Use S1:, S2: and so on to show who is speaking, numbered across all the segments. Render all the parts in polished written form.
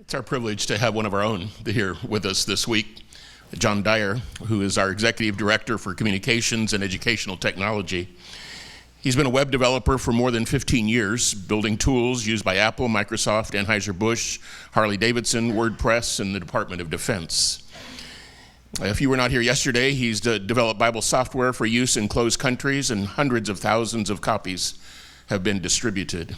S1: It's our privilege to have one of our own here with us this week, John Dyer, who is our Executive Director for Communications and Educational Technology. He's been a web developer for more than 15 years, building tools used by Apple, Microsoft, Anheuser-Busch, Harley-Davidson, WordPress, and the Department of Defense. If you were not here yesterday, he's developed Bible software for use in closed countries, and hundreds of thousands of copies have been distributed.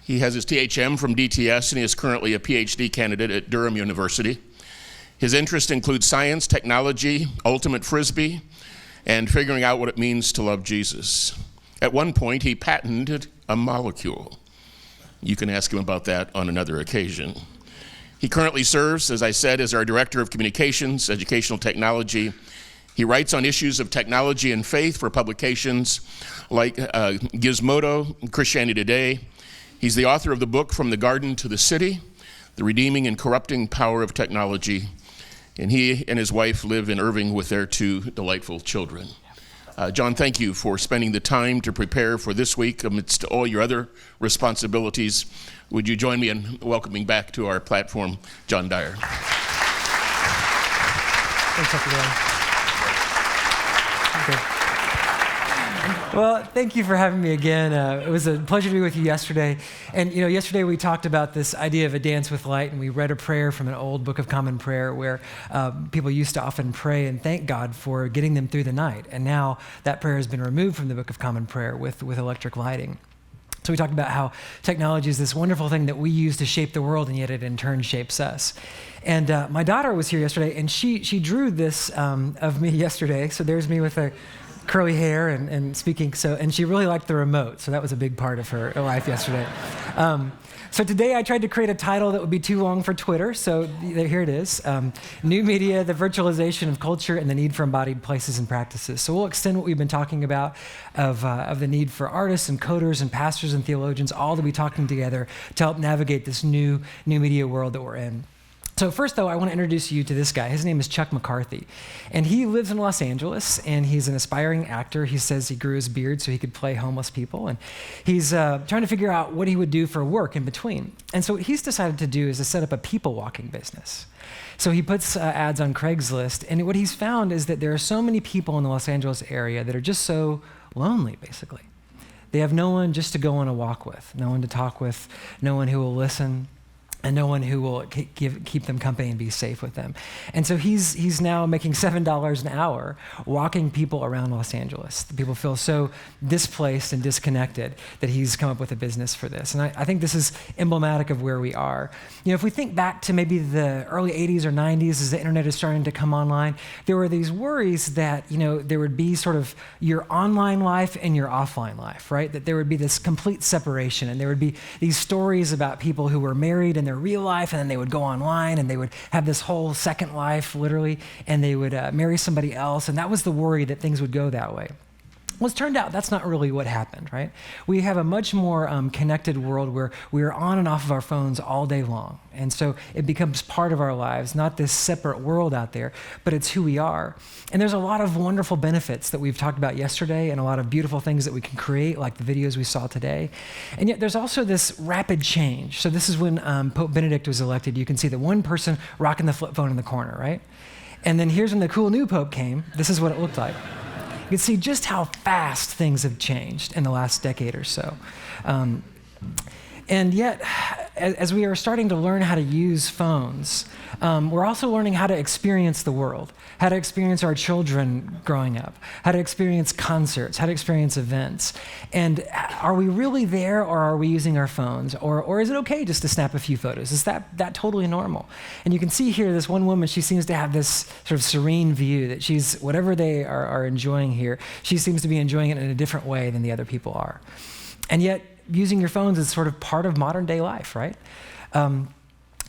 S1: He has his THM from DTS, and he is currently a PhD candidate at Durham University. His interests include science, technology, ultimate frisbee, and figuring out what it means to love Jesus. At one point, he patented a molecule. You can ask him about that on another occasion. He currently serves, as I said, as our Director of Communications, Educational Technology. He writes on issues of technology and faith for publications like Gizmodo, Christianity Today. He's the author of the book From the Garden to the City, The Redeeming and Corrupting Power of Technology. And he and his wife live in Irving with their two delightful children. John, thank you for spending the time to prepare for this week amidst all your other responsibilities. Would you join me in welcoming back to our platform, John Dyer?
S2: Thanks, Dr. Dyer. Okay. Well, thank you for having me again. It was a pleasure to be with you yesterday. And yesterday we talked about this idea of a dance with light, and we read a prayer from an old Book of Common Prayer where people used to often pray and thank God for getting them through the night. And now that prayer has been removed from the Book of Common Prayer with electric lighting. So we talked about how technology is this wonderful thing that we use to shape the world, and yet it in turn shapes us. And my daughter was here yesterday, and she drew this of me yesterday. So there's me with a curly hair and speaking, and she really liked the remote, so that was a big part of her life yesterday. So today I tried to create a title that would be too long for Twitter, so here it is. New Media, the Virtualization of Culture, and the Need for Embodied Places and Practices. So we'll extend what we've been talking about of the need for artists and coders and pastors and theologians all to be talking together to help navigate this new media world that we're in. So first, though, I want to introduce you to this guy. His name is Chuck Mccarthy, and he lives in Los Angeles, and he's an aspiring actor. He says he grew his beard so he could play homeless people, and he's trying to figure out what he would do for work in between. And so what he's decided to do is to set up a people walking business. So he puts ads on Craigslist, and what he's found is that there are so many people in the Los Angeles area that are just so lonely, basically. They have no one just to go on a walk with, no one to talk with, no one who will listen, and no one who will keep them company and be safe with them. And so he's now making $7 an hour walking people around Los Angeles. The people feel so displaced and disconnected that he's come up with a business for this. And I think this is emblematic of where we are. If we think back to maybe the early 80s or 90s as the internet is starting to come online, there were these worries that there would be sort of your online life and your offline life, right? That there would be this complete separation, and there would be these stories about people who were married in their real life, and then they would go online and they would have this whole second life, literally, and they would marry somebody else, and that was the worry that things would go that way. Well, it's turned out that's not really what happened, right? We have a much more connected world where we are on and off of our phones all day long. And so it becomes part of our lives, not this separate world out there, but it's who we are. And there's a lot of wonderful benefits that we've talked about yesterday, and a lot of beautiful things that we can create, like the videos we saw today. And yet there's also this rapid change. So this is when Pope Benedict was elected. You can see the one person rocking the flip phone in the corner, right? And then here's when the cool new Pope came. This is what it looked like. You can see just how fast things have changed in the last decade or so. And yet, as we are starting to learn how to use phones, we're also learning how to experience the world, how to experience our children growing up, how to experience concerts, how to experience events. And are we really there, or are we using our phones? Or is it okay just to snap a few photos? Is that totally normal? And you can see here this one woman, she seems to have this sort of serene view that she's, whatever they are enjoying here, she seems to be enjoying it in a different way than the other people are. And yet, using your phones is sort of part of modern day life, right? And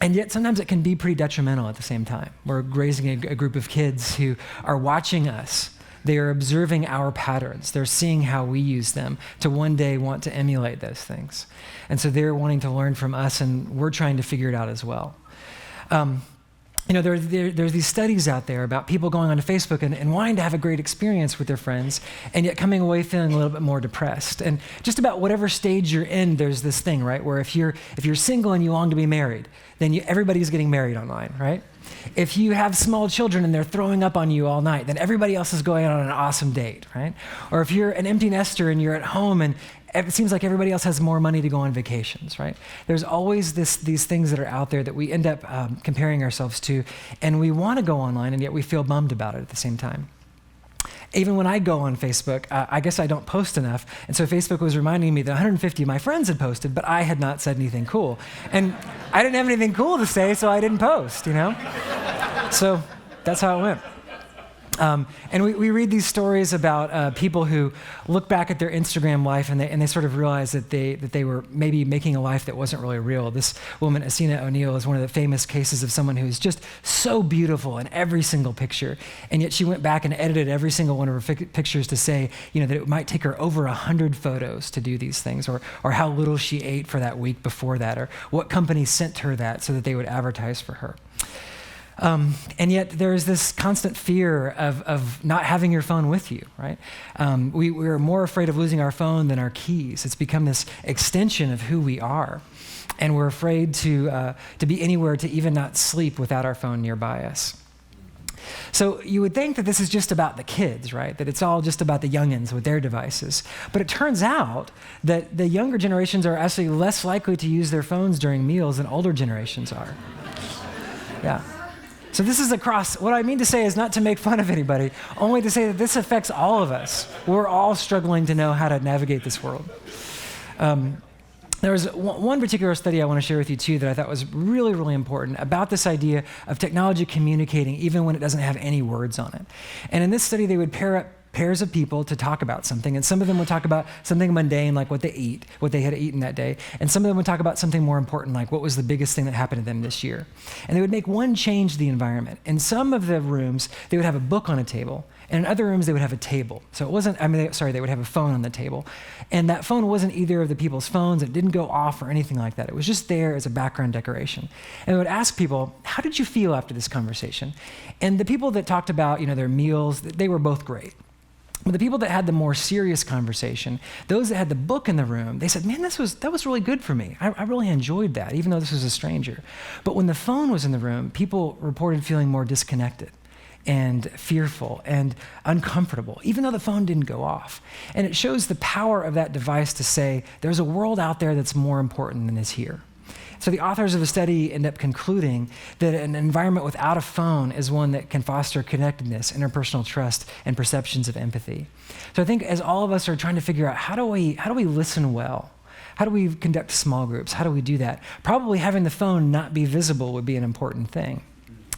S2: yet sometimes it can be pretty detrimental at the same time. We're raising a group of kids who are watching us. They are observing our patterns. They're seeing how we use them to one day want to emulate those things. And so they're wanting to learn from us, and we're trying to figure it out as well. There's these studies out there about people going onto Facebook and wanting to have a great experience with their friends, and yet coming away feeling a little bit more depressed. And just about whatever stage you're in, there's this thing, right? Where if you're single and you long to be married, then everybody's getting married online, right? If you have small children and they're throwing up on you all night, then everybody else is going on an awesome date, right? Or if you're an empty nester and you're at home and it seems like everybody else has more money to go on vacations, right? There's always these things that are out there that we end up comparing ourselves to, and we want to go online, and yet we feel bummed about it at the same time. Even when I go on Facebook, I guess I don't post enough, and so Facebook was reminding me that 150 of my friends had posted, but I had not said anything cool. And I didn't have anything cool to say, so I didn't post, So that's how it went. And we read these stories about people who look back at their Instagram life and they sort of realize that they were maybe making a life that wasn't really real. This woman, Asina O'Neill, is one of the famous cases of someone who is just so beautiful in every single picture, and yet she went back and edited every single one of her pictures to say, that it might take her over 100 photos to do these things, or how little she ate for that week before that, or what company sent her that so that they would advertise for her. And yet there's this constant fear of not having your phone with you, right? We're more afraid of losing our phone than our keys. It's become this extension of who we are. And we're afraid to be anywhere, to even not sleep without our phone nearby us. So you would think that this is just about the kids, right? That it's all just about the youngins with their devices. But it turns out that the younger generations are actually less likely to use their phones during meals than older generations are. Yeah. So this is across, what I mean to say is not to make fun of anybody, only to say that this affects all of us. We're all struggling to know how to navigate this world. There was one particular study I want to share with you too that I thought was really, really important about this idea of technology communicating even when it doesn't have any words on it. And in this study, they would pair up pairs of people to talk about something, and some of them would talk about something mundane like what they had eaten that day, and some of them would talk about something more important like what was the biggest thing that happened to them this year. And they would make one change to the environment. In some of the rooms, they would have a book on a table, and in other rooms, they would have a table. So it wasn't, they would have a phone on the table. And that phone wasn't either of the people's phones. It didn't go off or anything like that. It was just there as a background decoration. And they would ask people, how did you feel after this conversation? And the people that talked about, their meals, they were both great. But the people that had the more serious conversation, those that had the book in the room, they said, man, that was really good for me. I really enjoyed that, even though this was a stranger. But when the phone was in the room, people reported feeling more disconnected and fearful and uncomfortable, even though the phone didn't go off. And it shows the power of that device to say, there's a world out there that's more important than is here. So the authors of the study end up concluding that an environment without a phone is one that can foster connectedness, interpersonal trust, and perceptions of empathy. So I think as all of us are trying to figure out how do we listen well? How do we conduct small groups? How do we do that? Probably having the phone not be visible would be an important thing.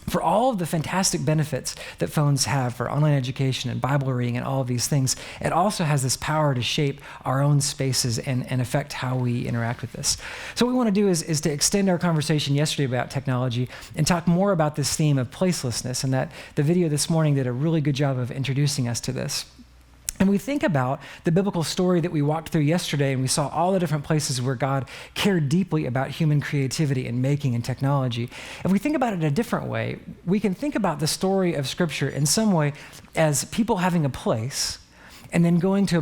S2: For all of the fantastic benefits that phones have for online education and Bible reading and all of these things, it also has this power to shape our own spaces and affect how we interact with this. So what we want to do is to extend our conversation yesterday about technology and talk more about this theme of placelessness, and that the video this morning did a really good job of introducing us to this. And we think about the biblical story that we walked through yesterday, and we saw all the different places where God cared deeply about human creativity and making and technology. If we think about it in a different way, we can think about the story of Scripture in some way as people having a place and then going to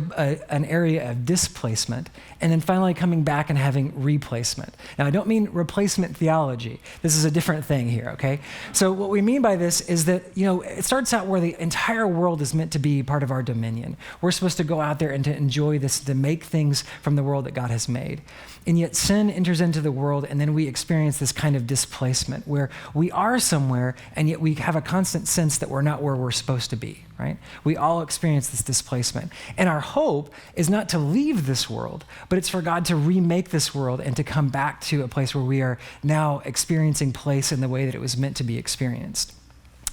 S2: an area of displacement, and then finally coming back and having replacement. Now, I don't mean replacement theology. This is a different thing here, okay? So what we mean by this is that, it starts out where the entire world is meant to be part of our dominion. We're supposed to go out there and to enjoy this, to make things from the world that God has made. And yet sin enters into the world, and then we experience this kind of displacement where we are somewhere, and yet we have a constant sense that we're not where we're supposed to be, right? We all experience this displacement. And our hope is not to leave this world, but it's for God to remake this world and to come back to a place where we are now experiencing place in the way that it was meant to be experienced.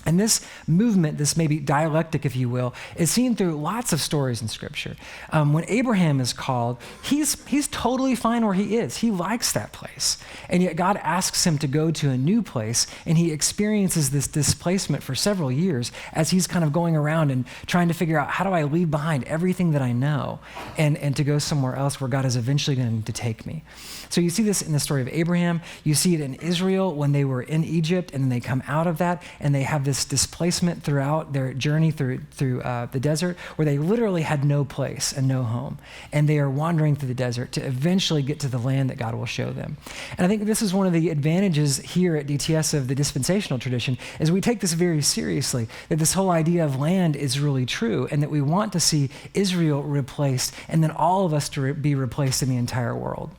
S2: And this movement, this maybe dialectic, if you will, is seen through lots of stories in Scripture. When Abraham is called, he's totally fine where he is. He likes that place. And yet God asks him to go to a new place, and he experiences this displacement for several years as he's kind of going around and trying to figure out, how do I leave behind everything that I know and to go somewhere else where God is eventually going to take me. So you see this in the story of Abraham. You see it in Israel when they were in Egypt, and then they come out of that, and they have this displacement throughout their journey through the desert, where they literally had no place and no home. And they are wandering through the desert to eventually get to the land that God will show them. And I think this is one of the advantages here at DTS of the dispensational tradition, is we take this very seriously, that this whole idea of land is really true, and that we want to see Israel replaced, and then all of us to be replaced in the entire world.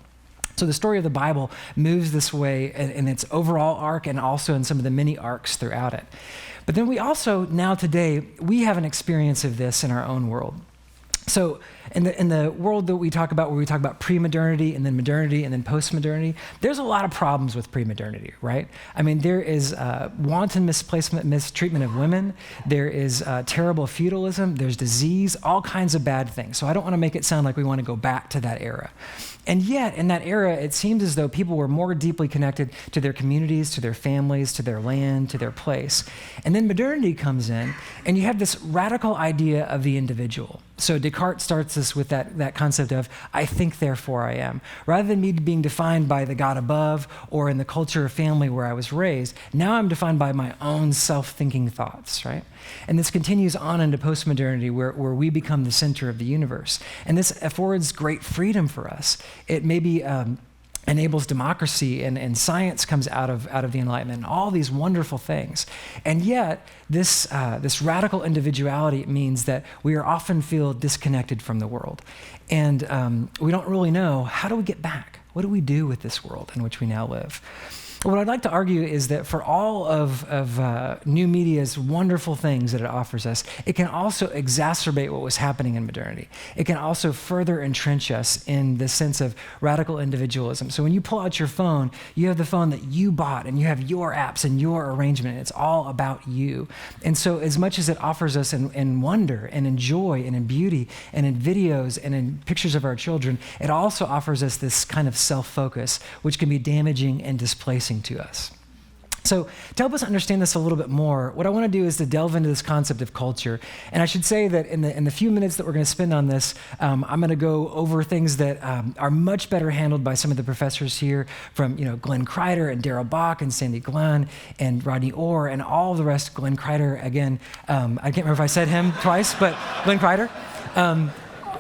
S2: So the story of the Bible moves this way in its overall arc, and also in some of the many arcs throughout it. But then we also, now today, we have an experience of this in our own world. So in the world that we talk about, where we talk about pre-modernity and then modernity and then post-modernity, there's a lot of problems with pre-modernity, right? I mean, there is wanton misplacement, mistreatment of women. There is terrible feudalism. There's disease, all kinds of bad things. So I don't want to make it sound like we want to go back to that era. And yet, in that era, it seemed as though people were more deeply connected to their communities, to their families, to their land, to their place. And then modernity comes in, and you have this radical idea of the individual. So Descartes starts this with that concept of, I think, therefore I am. Rather than me being defined by the God above or in the culture or family where I was raised, now I'm defined by my own self-thinking thoughts, right? And this continues on into postmodernity, where we become the center of the universe. And this affords great freedom for us. It maybe enables democracy, and science comes out of the Enlightenment, and all these wonderful things. And yet, this radical individuality means that we are often feel disconnected from the world. And we don't really know, how do we get back? What do we do with this world in which we now live? What I'd like to argue is that for all of new media's wonderful things that it offers us, it can also exacerbate what was happening in modernity. It can also further entrench us in the sense of radical individualism. So when you pull out your phone, you have the phone that you bought, and you have your apps and your arrangement. It's all about you. And so as much as it offers us in wonder and in joy and in beauty and in videos and in pictures of our children, it also offers us this kind of self-focus, which can be damaging and displacing to us. So to help us understand this a little bit more, what I want to do is to delve into this concept of culture. And I should say that in the few minutes that we're going to spend on this, I'm going to go over things that are much better handled by some of the professors here, from Glenn Kreider and Darrell Bach and Sandy Glenn and Rodney Orr and all the rest. Glenn Kreider, again, I can't remember if I said him twice, but Glenn Kreider.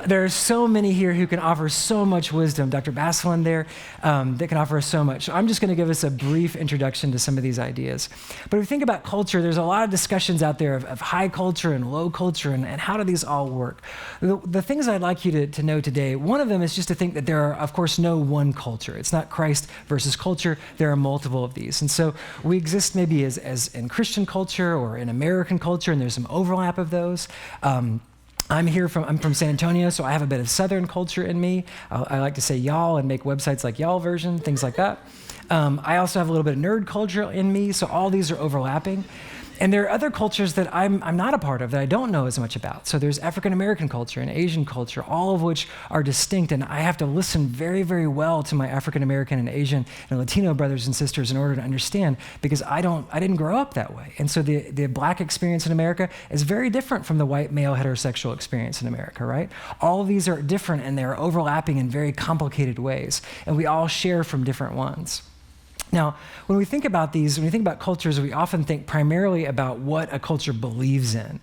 S2: There are so many here who can offer so much wisdom. Dr. Baselin there, that can offer us so much. So I'm just going to give us a brief introduction to some of these ideas. But if we think about culture, there's a lot of discussions out there of high culture and low culture, and how do these all work? The things I'd like you to know today, one of them is just to think that there are, of course, no one culture. It's not Christ versus culture. There are multiple of these. And so we exist maybe as in Christian culture or in American culture, and there's some overlap of those. I'm from San Antonio, so I have a bit of Southern culture in me. I like to say y'all and make websites like y'all version, things like that. I also have a little bit of nerd culture in me, so all these are overlapping. And there are other cultures that I'm not a part of, that I don't know as much about. So there's African American culture and Asian culture, all of which are distinct, and I have to listen very, very well to my African American and Asian and Latino brothers and sisters in order to understand, because I didn't grow up that way. And so the black experience in America is very different from the white male heterosexual experience in America, right? All of these are different, and they're overlapping in very complicated ways, and we all share from different ones. Now, when we think about these, when we think about cultures, we often think primarily about what a culture believes in.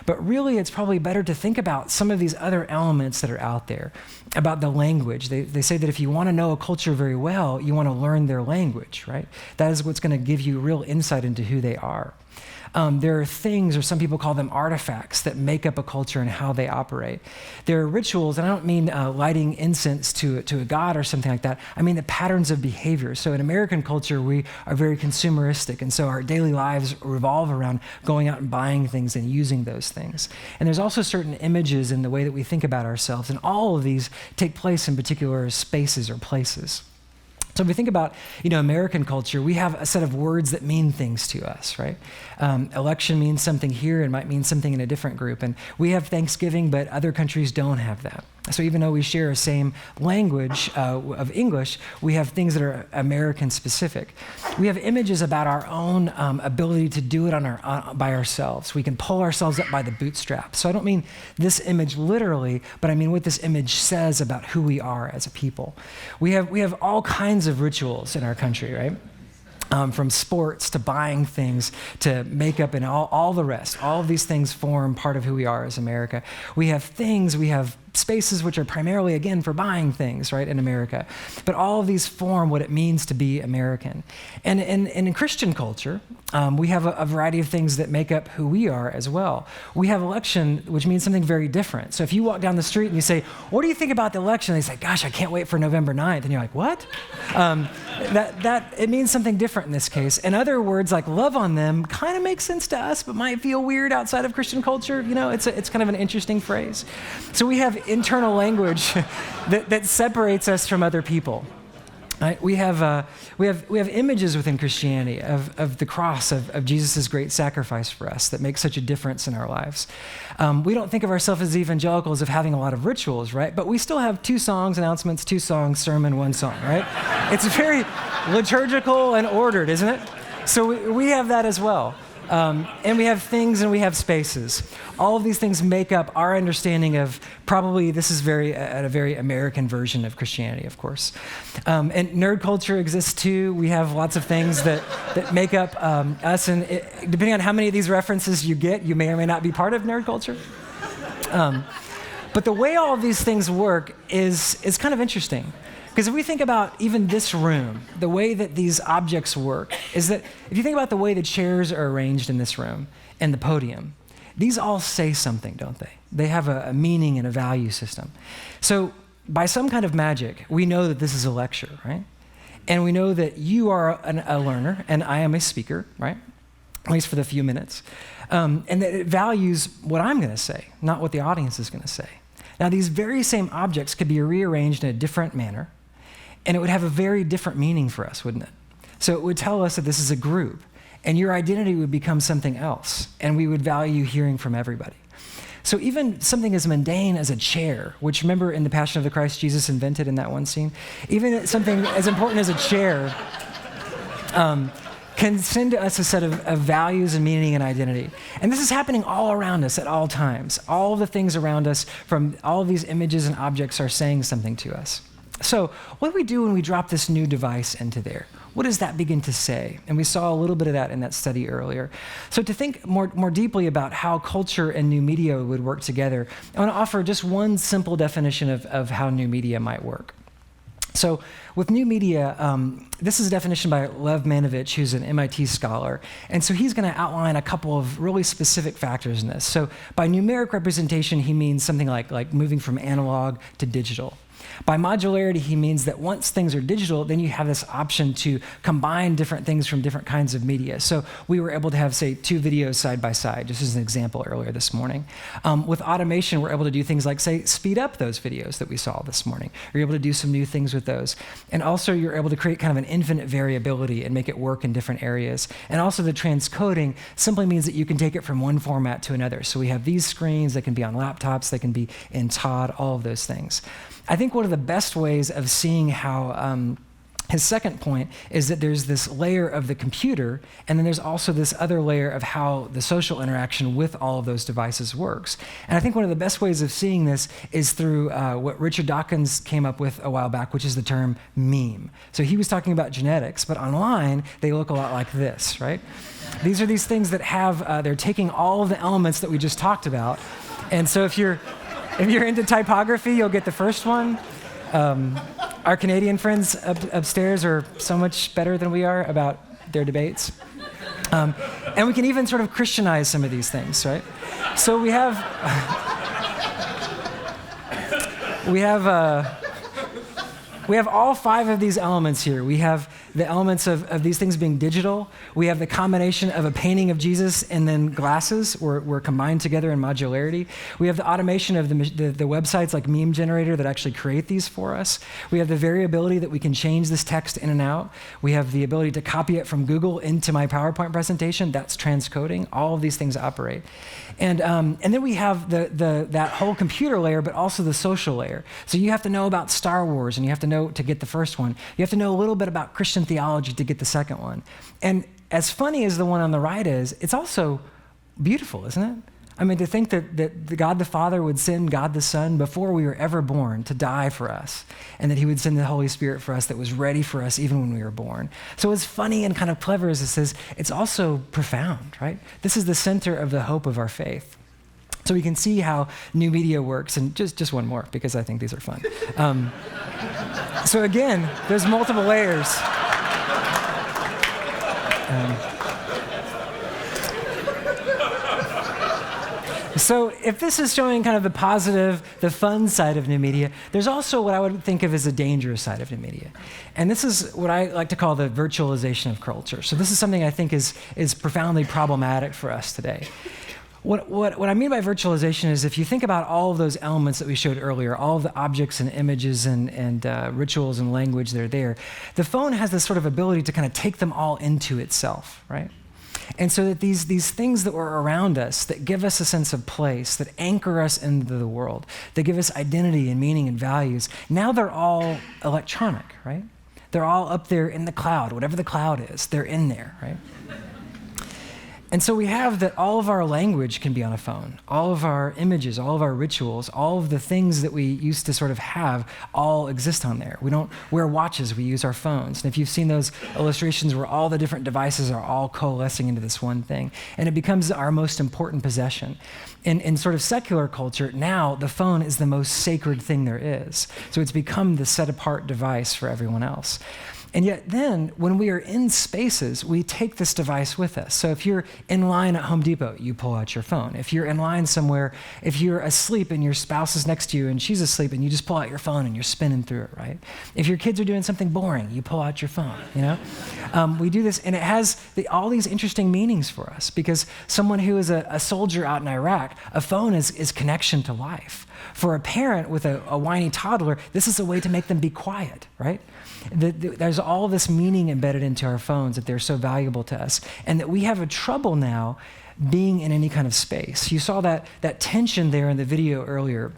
S2: But really, it's probably better to think about some of these other elements that are out there, about the language. They say that if you want to know a culture very well, you want to learn their language, right? That is what's going to give you real insight into who they are. There are things, or some people call them artifacts, that make up a culture and how they operate. There are rituals, and I don't mean lighting incense to a god or something like that. I mean the patterns of behavior. So in American culture, we are very consumeristic, and so our daily lives revolve around going out and buying things and using those things. And there's also certain images in the way that we think about ourselves, and all of these take place in particular spaces or places. So if we think about, American culture, we have a set of words that mean things to us, right? Election means something here and might mean something in a different group. And we have Thanksgiving, but other countries don't have that. So even though we share a same language of English, we have things that are American specific. We have images about our own ability to do it by ourselves. We can pull ourselves up by the bootstraps. So I don't mean this image literally, but I mean what this image says about who we are as a people. We have all kinds of rituals in our country, right? From sports to buying things to makeup and all the rest. All of these things form part of who we are as America. We have spaces which are primarily, again, for buying things, right, in America. But all of these form what it means to be American. And in Christian culture, we have a variety of things that make up who we are as well. We have election, which means something very different. So if you walk down the street and you say, what do you think about the election? They say, gosh, I can't wait for November 9th. And you're like, what? It means something different in this case. And other words like love on them kind of makes sense to us, but might feel weird outside of Christian culture. It's kind of an interesting phrase. So we have internal language that separates us from other people. Right? We have images within Christianity of the cross, of Jesus' great sacrifice for us that makes such a difference in our lives. We don't think of ourselves as evangelicals of having a lot of rituals, right? But we still have 2 songs, announcements, 2 songs, sermon, 1 song, right? It's very liturgical and ordered, isn't it? So we have that as well. And we have things and we have spaces. All of these things make up our understanding of probably this is a very American version of Christianity, of course. And nerd culture exists too. We have lots of things that make up us. And depending on how many of these references you get, you may or may not be part of nerd culture. But the way all of these things work is kind of interesting. Because if we think about even this room, the way that these objects work is that if you think about the way the chairs are arranged in this room and the podium, these all say something, don't they? They have a meaning and a value system. So by some kind of magic, we know that this is a lecture, right? And we know that you are a learner and I am a speaker, right? At least for the few minutes. And that it values what I'm going to say, not what the audience is going to say. Now, these very same objects could be rearranged in a different manner, and it would have a very different meaning for us, wouldn't it? So it would tell us that this is a group, and your identity would become something else, and we would value hearing from everybody. So even something as mundane as a chair, which remember in the Passion of the Christ, Jesus invented in that one scene, even something as important as a chair can send to us a set of values and meaning and identity. And this is happening all around us at all times. All of the things around us from all of these images and objects are saying something to us. So what do we do when we drop this new device into there? What does that begin to say? And we saw a little bit of that in that study earlier. So to think more deeply about how culture and new media would work together, I want to offer just one simple definition of how new media might work. So with new media, this is a definition by Lev Manovich, who's an MIT scholar. And so he's going to outline a couple of really specific factors in this. So by numeric representation, he means something like moving from analog to digital. By modularity, he means that once things are digital, then you have this option to combine different things from different kinds of media. So we were able to have, say, 2 videos side by side, just as an example earlier this morning. With automation, we're able to do things like, say, speed up those videos that we saw this morning. You're able to do some new things with those. And also, you're able to create kind of an infinite variability and make it work in different areas. And also, the transcoding simply means that you can take it from one format to another. So we have these screens that can be on laptops, they can be in TOD, all of those things. I think one of the best ways of seeing how his second point is that there's this layer of the computer, and then there's also this other layer of how the social interaction with all of those devices works. And I think one of the best ways of seeing this is through what Richard Dawkins came up with a while back, which is the term meme. So he was talking about genetics, but online, they look a lot like this, right? These are these things that have, they're taking all of the elements that we just talked about. And so if you're into typography, you'll get the first one. Our Canadian friends upstairs are so much better than we are about their debates. And we can even sort of Christianize some of these things, right? So we have all 5 of these elements here. We have the elements of these things being digital. We have the combination of a painting of Jesus and then glasses were combined together in modularity. We have the automation of the websites like Meme Generator that actually create these for us. We have the variability that we can change this text in and out. We have the ability to copy it from Google into my PowerPoint presentation. That's transcoding. All of these things operate. And then we have that whole computer layer, but also the social layer. So you have to know about Star Wars, and you have to know to get the first one. You have to know a little bit about Christian theology to get the second one. And as funny as the one on the right is, it's also beautiful, isn't it? I mean, to think that God the Father would send God the Son before we were ever born to die for us, and that he would send the Holy Spirit for us that was ready for us even when we were born. So as funny and kind of clever as this is, it's also profound, right? This is the center of the hope of our faith. So we can see how new media works, and just one more, because I think these are fun. So again, there's multiple layers. So if this is showing kind of the positive, the fun side of new media, there's also what I would think of as a dangerous side of new media. And this is what I like to call the virtualization of culture. So this is something I think is profoundly problematic for us today. What I mean by virtualization is if you think about all of those elements that we showed earlier, all of the objects and images and rituals and language that are there, the phone has this sort of ability to kind of take them all into itself, right? And so that these things that were around us that give us a sense of place, that anchor us into the world, that give us identity and meaning and values, now they're all electronic, right? They're all up there in the cloud, whatever the cloud is, they're in there, right? And so we have that all of our language can be on a phone, all of our images, all of our rituals, all of the things that we used to sort of have all exist on there. We don't wear watches, we use our phones. And if you've seen those illustrations where all the different devices are all coalescing into this one thing, and it becomes our most important possession. In sort of secular culture, now the phone is the most sacred thing there is. So it's become the set-apart device for everyone else. And yet then, when we are in spaces, we take this device with us. So if you're in line at Home Depot, you pull out your phone. If you're in line somewhere, if you're asleep and your spouse is next to you and she's asleep and you just pull out your phone and you're spinning through it, right? If your kids are doing something boring, you pull out your phone, you know? We do this, and it has all these interesting meanings for us, because someone who is a soldier out in Iraq, a phone is connection to life. For a parent with a whiny toddler, this is a way to make them be quiet, right? There's all this meaning embedded into our phones that they're so valuable to us, and that we have a trouble now being in any kind of space. You saw that tension there in the video earlier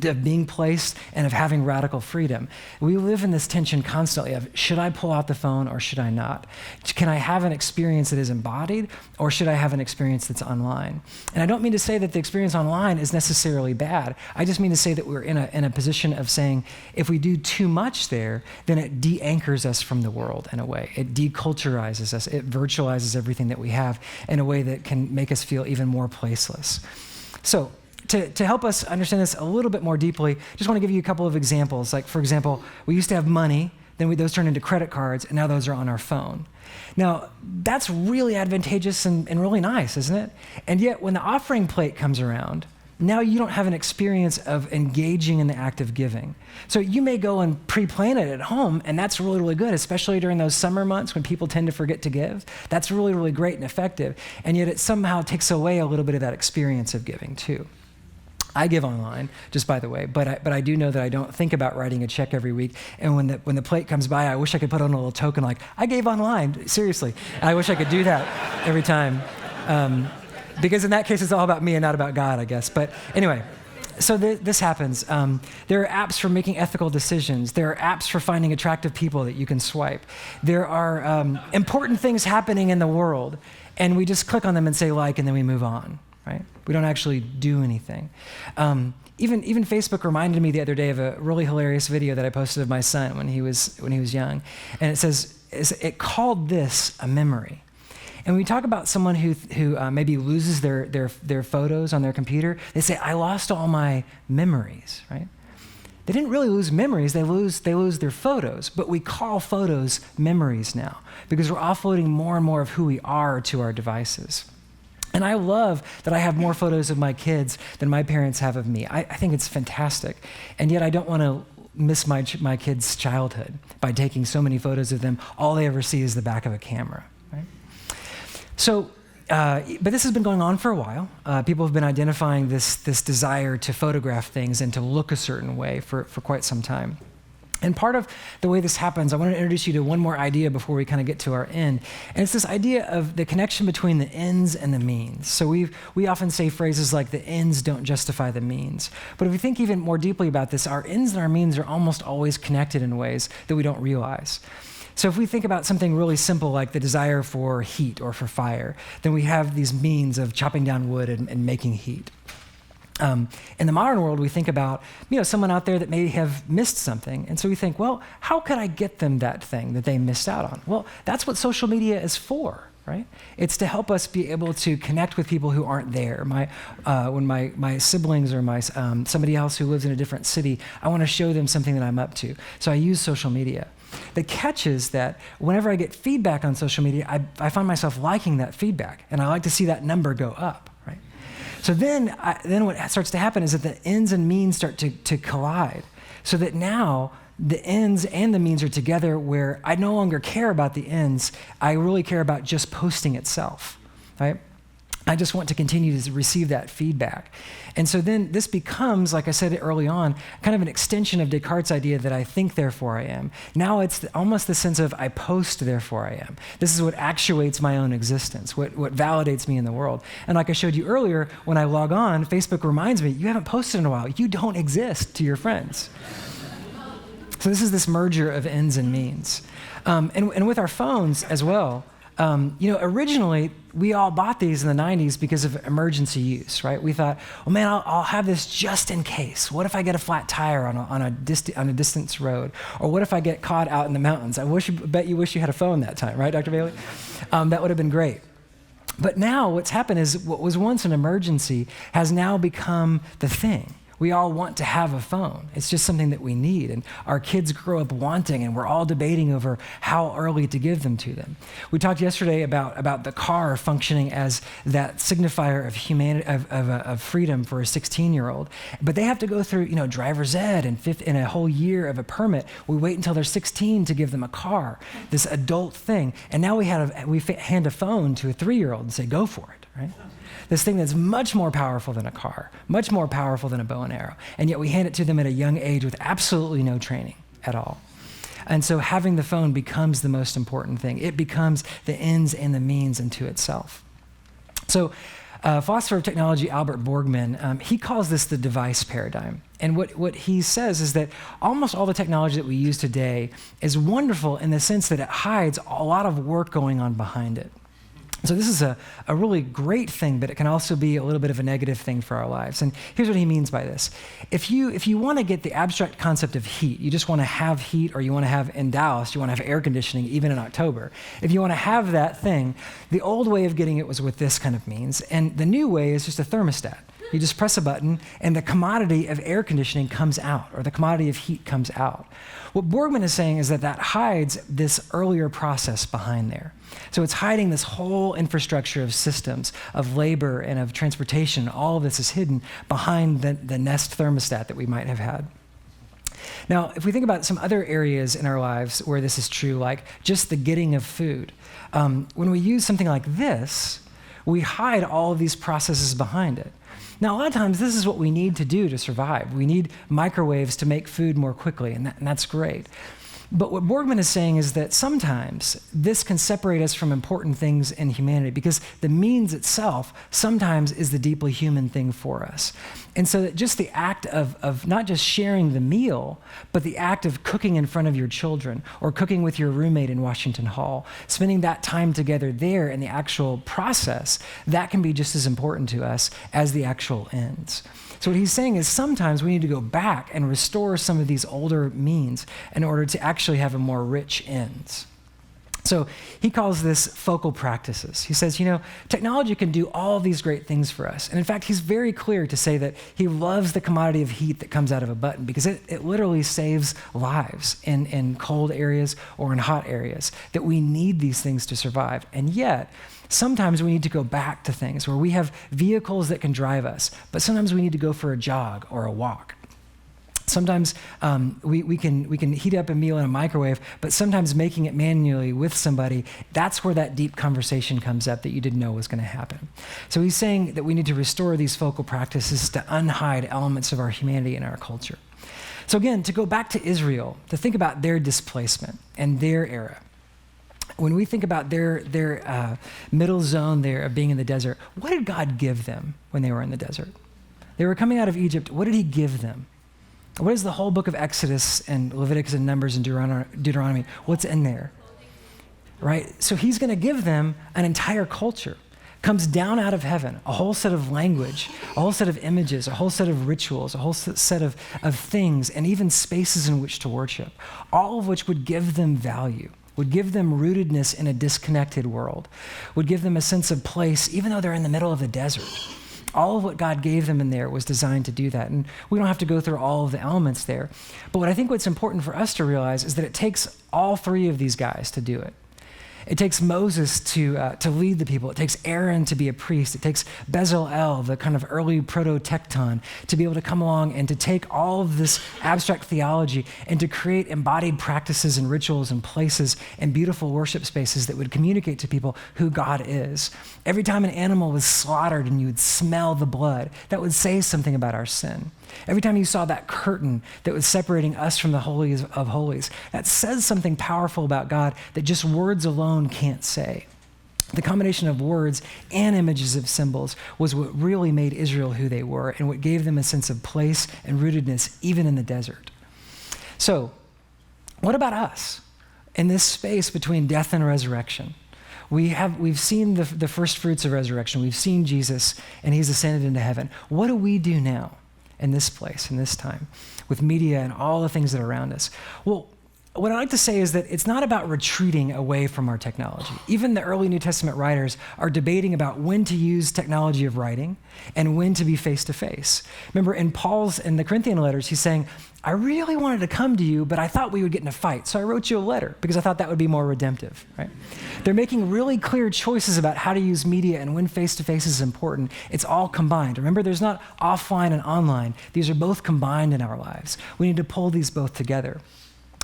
S2: of being placed and of having radical freedom. We live in this tension constantly of, should I pull out the phone or should I not? Can I have an experience that is embodied, or should I have an experience that's online? And I don't mean to say that the experience online is necessarily bad. I just mean to say that we're in a position of saying, if we do too much there, then it de-anchors us from the world in a way. It deculturizes us. It virtualizes everything that we have in a way that can make us feel even more placeless. So, to help us understand this a little bit more deeply, just want to give you a couple of examples. Like, for example, we used to have money, then those turned into credit cards, and now those are on our phone. Now, that's really advantageous and really nice, isn't it? And yet, when the offering plate comes around, now you don't have an experience of engaging in the act of giving. So you may go and pre-plan it at home, and that's really, really good, especially during those summer months when people tend to forget to give. That's really, really great and effective, and yet it somehow takes away a little bit of that experience of giving, too. I give online, just by the way, but I do know that I don't think about writing a check every week. And when the plate comes by, I wish I could put on a little token like, I gave online, seriously. I wish I could do that every time. Because in that case, it's all about me and not about God, I guess. But anyway, so this happens. There are apps for making ethical decisions. There are apps for finding attractive people that you can swipe. There are important things happening in the world, and we just click on them and say like, and then we move on. Right? We don't actually do anything. Even Facebook reminded me the other day of a really hilarious video that I posted of my son when he was young, and it says it called this a memory. And when we talk about someone who maybe loses their photos on their computer, they say, I lost all my memories. Right? They didn't really lose memories, they lose their photos, but we call photos memories now because we're offloading more and more of who we are to our devices. And I love that I have more photos of my kids than my parents have of me. I think it's fantastic. And yet I don't want to miss my kids' childhood by taking so many photos of them. All they ever see is the back of a camera, right? So, but this has been going on for a while. People have been identifying this desire to photograph things and to look a certain way for quite some time. And part of the way this happens, I want to introduce you to one more idea before we kind of get to our end. And it's this idea of the connection between the ends and the means. So we often say phrases like the ends don't justify the means. But if we think even more deeply about this, our ends and our means are almost always connected in ways that we don't realize. So if we think about something really simple like the desire for heat or for fire, then we have these means of chopping down wood and making heat. In the modern world, we think about, someone out there that may have missed something. And so we think, well, how could I get them that thing that they missed out on? Well, that's what social media is for, right? It's to help us be able to connect with people who aren't there. When my siblings or somebody else who lives in a different city, I want to show them something that I'm up to. So I use social media. The catch is that whenever I get feedback on social media, I find myself liking that feedback, and I like to see that number go up, right? So then what starts to happen is that the ends and means start to collide, so that now the ends and the means are together where I no longer care about the ends. I really care about just posting itself, right? I just want to continue to receive that feedback. And so then this becomes, like I said early on, kind of an extension of Descartes' idea that I think, therefore I am. Now it's almost the sense of I post, therefore I am. This is what actuates my own existence, what validates me in the world. And like I showed you earlier, when I log on, Facebook reminds me, you haven't posted in a while. You don't exist to your friends. So this is this merger of ends and means. And with our phones as well, originally, we all bought these in the 90s because of emergency use, right? We thought, well, man, I'll have this just in case. What if I get a flat tire on a distance road? Or what if I get caught out in the mountains? Bet you wish you had a phone that time, right, Dr. Bailey? That would have been great. But now what's happened is what was once an emergency has now become the thing. We all want to have a phone. It's just something that we need. And our kids grow up wanting, and we're all debating over how early to give them to them. We talked yesterday about the car functioning as that signifier of humanity, of freedom for a 16-year-old. But they have to go through, driver's ed and a whole year of a permit. We wait until they're 16 to give them a car, this adult thing. And now we hand a phone to a 3-year-old and say, go for it, right? This thing that's much more powerful than a car, much more powerful than a bow and arrow. And yet we hand it to them at a young age with absolutely no training at all. And so having the phone becomes the most important thing. It becomes the ends and the means unto itself. So philosopher of technology Albert Borgman, he calls this the device paradigm. And what he says is that almost all the technology that we use today is wonderful in the sense that it hides a lot of work going on behind it. So this is a really great thing, but it can also be a little bit of a negative thing for our lives. And here's what he means by this. If you want to get the abstract concept of heat, you just want to have heat, or you want to have, in Dallas, you want to have air conditioning even in October. If you want to have that thing, the old way of getting it was with this kind of means, and the new way is just a thermostat. You just press a button, and the commodity of air conditioning comes out, or the commodity of heat comes out. What Borgman is saying is that hides this earlier process behind there. So it's hiding this whole infrastructure of systems, of labor and of transportation. All of this is hidden behind the Nest thermostat that we might have had. Now, if we think about some other areas in our lives where this is true, like just the getting of food, when we use something like this, we hide all of these processes behind it. Now, a lot of times, this is what we need to do to survive. We need microwaves to make food more quickly, and that's great. But what Borgman is saying is that sometimes this can separate us from important things in humanity, because the means itself sometimes is the deeply human thing for us. And so that just the act of not just sharing the meal, but the act of cooking in front of your children, or cooking with your roommate in Washington Hall, spending that time together there in the actual process, that can be just as important to us as the actual ends. So what he's saying is sometimes we need to go back and restore some of these older means in order to actually have a more rich ends. So he calls this focal practices. He says, technology can do all of these great things for us. And in fact, he's very clear to say that he loves the commodity of heat that comes out of a button, because it literally saves lives in cold areas or in hot areas, that we need these things to survive. And yet, sometimes we need to go back to things where we have vehicles that can drive us, but sometimes we need to go for a jog or a walk. Sometimes we can heat up a meal in a microwave, but sometimes making it manually with somebody, that's where that deep conversation comes up that you didn't know was going to happen. So he's saying that we need to restore these focal practices to unhide elements of our humanity and our culture. So again, to go back to Israel, to think about their displacement and their era. When we think about their middle zone there of being in the desert, what did God give them when they were in the desert? They were coming out of Egypt. What did he give them? What is the whole book of Exodus and Leviticus and Numbers and Deuteronomy? What's in there? Right? So he's going to give them an entire culture. Comes down out of heaven, a whole set of language, a whole set of images, a whole set of rituals, a whole set of things, and even spaces in which to worship, all of which would give them value, would give them rootedness in a disconnected world, would give them a sense of place, even though they're in the middle of the desert. All of what God gave them in there was designed to do that. And we don't have to go through all of the elements there. But what I think what's important for us to realize is that it takes all three of these guys to do it. It takes Moses to lead the people. It takes Aaron to be a priest. It takes Bezalel, the kind of early proto-tecton, to be able to come along and to take all of this abstract theology and to create embodied practices and rituals and places and beautiful worship spaces that would communicate to people who God is. Every time an animal was slaughtered and you would smell the blood, that would say something about our sin. Every time you saw that curtain that was separating us from the holies of holies, that says something powerful about God that just words alone can't say. The combination of words and images of symbols was what really made Israel who they were and what gave them a sense of place and rootedness even in the desert. So, what about us in this space between death and resurrection? We've seen the first fruits of resurrection. We've seen Jesus, and he's ascended into heaven. What do we do now in this place, in this time, with media and all the things that are around us? Well, what I like to say is that it's not about retreating away from our technology. Even the early New Testament writers are debating about when to use technology of writing and when to be face-to-face. Remember, in the Corinthian letters, he's saying, I really wanted to come to you, but I thought we would get in a fight, so I wrote you a letter because I thought that would be more redemptive, right? They're making really clear choices about how to use media and when face-to-face is important. It's all combined. Remember, there's not offline and online. These are both combined in our lives. We need to pull these both together.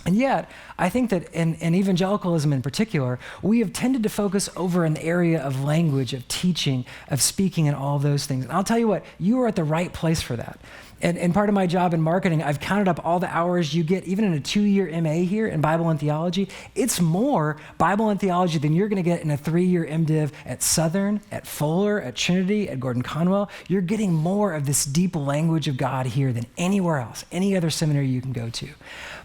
S2: And yet, I think that in evangelicalism in particular, we have tended to focus over an area of language, of teaching, of speaking, and all those things. And I'll tell you what, you are at the right place for that. And part of my job in marketing, I've counted up all the hours you get, even in a 2-year MA here in Bible and Theology. It's more Bible and Theology than you're going to get in a 3-year MDiv at Southern, at Fuller, at Trinity, at Gordon Conwell. You're getting more of this deep language of God here than anywhere else, any other seminary you can go to.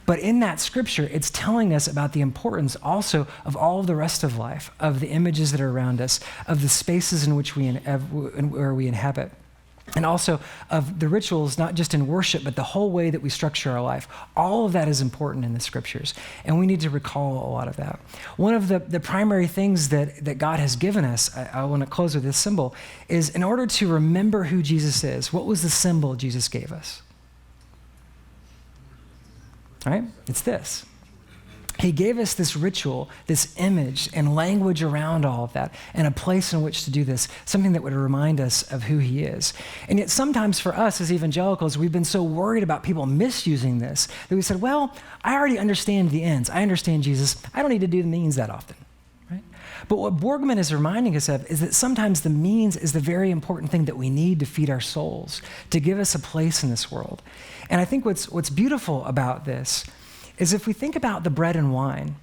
S2: But in that scripture, it's telling us about the importance also of all of the rest of life, of the images that are around us, of the spaces in which where we inhabit. And also of the rituals, not just in worship, but the whole way that we structure our life. All of that is important in the scriptures, and we need to recall a lot of that. One of the primary things that God has given us, I want to close with this symbol, is in order to remember who Jesus is, what was the symbol Jesus gave us? All right? It's this. He gave us this ritual, this image and language around all of that, and a place in which to do this, something that would remind us of who he is. And yet sometimes for us as evangelicals, we've been so worried about people misusing this that we said, well, I already understand the ends. I understand Jesus. I don't need to do the means that often. Right? But what Borgman is reminding us of is that sometimes the means is the very important thing that we need to feed our souls, to give us a place in this world. And I think what's beautiful about this is if we think about the bread and wine,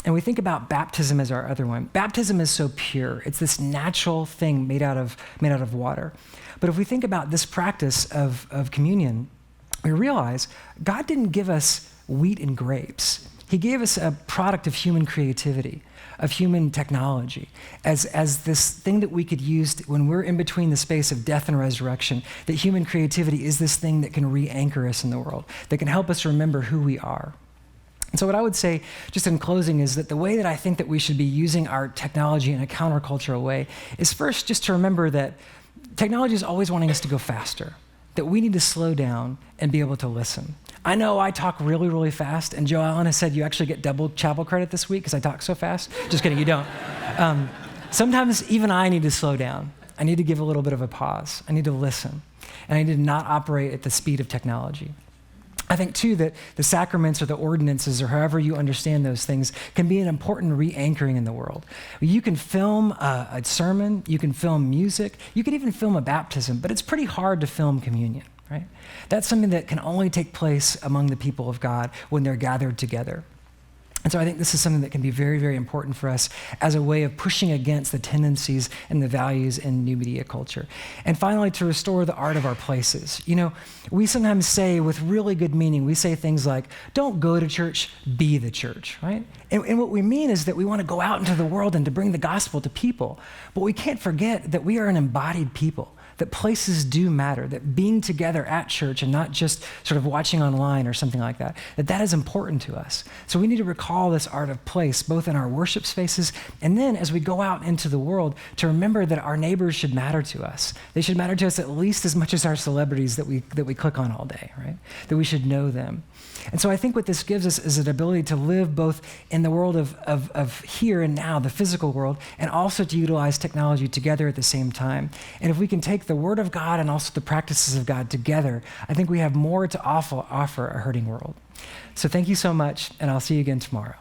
S2: and we think about baptism as our other one. Baptism is so pure. It's this natural thing made out of water. But if we think about this practice of communion, we realize God didn't give us wheat and grapes. He gave us a product of human creativity, of human technology, as this thing that we could use when we're in between the space of death and resurrection, that human creativity is this thing that can re-anchor us in the world, that can help us remember who we are. And so what I would say, just in closing, is that the way that I think that we should be using our technology in a countercultural way is first just to remember that technology is always wanting us to go faster, that we need to slow down and be able to listen. I know I talk really, really fast, and Joe Allen has said you actually get double chapel credit this week because I talk so fast. Just kidding, you don't. Sometimes even I need to slow down. I need to give a little bit of a pause. I need to listen, and I need to not operate at the speed of technology. I think, too, that the sacraments or the ordinances or however you understand those things can be an important re-anchoring in the world. You can film a sermon, you can film music, you can even film a baptism, but it's pretty hard to film communion, right? That's something that can only take place among the people of God when they're gathered together. And so I think this is something that can be very, very important for us as a way of pushing against the tendencies and the values in new media culture. And finally, to restore the art of our places. You know, we sometimes say with really good meaning, we say things like, don't go to church, be the church, right? And what we mean is that we want to go out into the world and to bring the gospel to people. But we can't forget that we are an embodied people, that places do matter, that being together at church and not just sort of watching online or something like that, that is important to us. So we need to recall this art of place, both in our worship spaces, and then as we go out into the world, to remember that our neighbors should matter to us. They should matter to us at least as much as our celebrities that we click on all day, right? That we should know them. And so I think what this gives us is an ability to live both in the world of here and now, the physical world, and also to utilize technology together at the same time. And if we can take the Word of God and also the practices of God together, I think we have more to offer a hurting world. So thank you so much, and I'll see you again tomorrow.